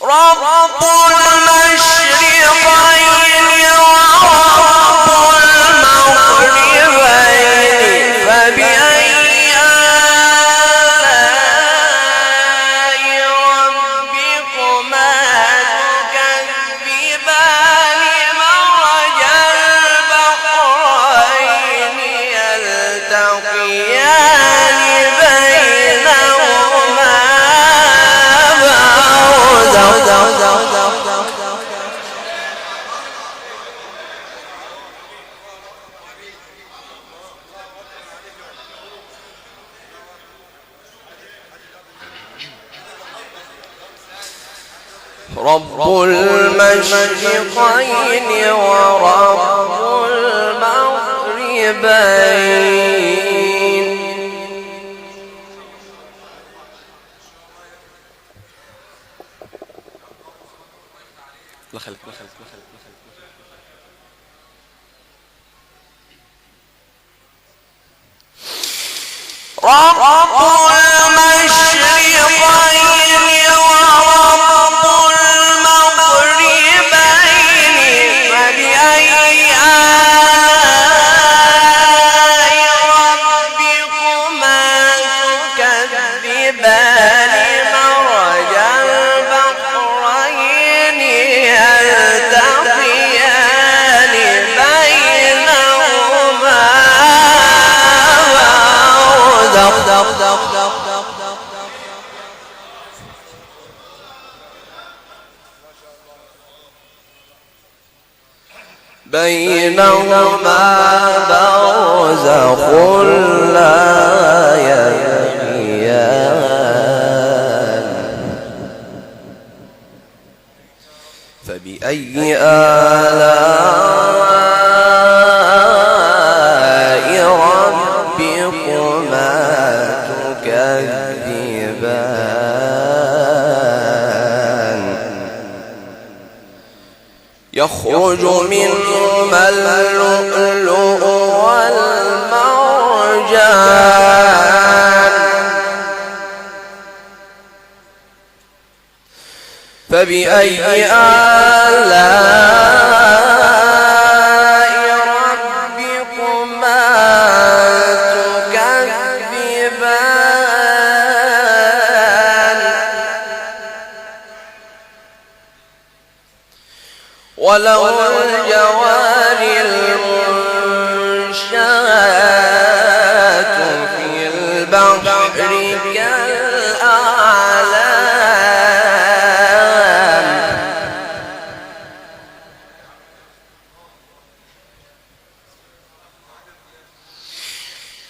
رب المشرقين ورب المغربين فبأي آلاء ربكما تكذبان مرج البحرين يلتقيان بينهما رب المشرقين ورب المغربين لا خليك رب المشرقين ورب المغربين فبأي آلاء ربكما تكذبان مرج البحرين يلتقيان بينهما برزخ لا يبغيان فبأي آلاء ربكما تكذبان يخرج منهما اللؤلؤ والمرجان فبأي آلاء ربكما تكذبان وله الجوار المنشآت في البحر كالأعلام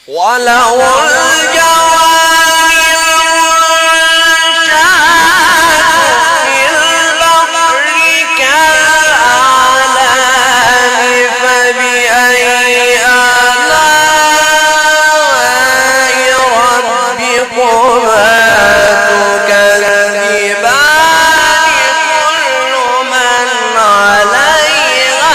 وله الجوار المنشآت في البحر كالأعلام فبأي آلاء ربكما تكذبان كل من عليها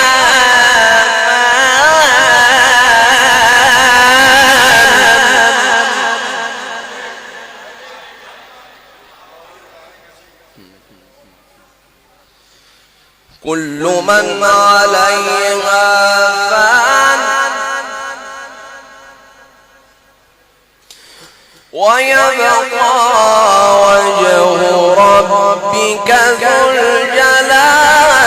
كل من عليها فان ويبقى وجه ربك ذو الجلال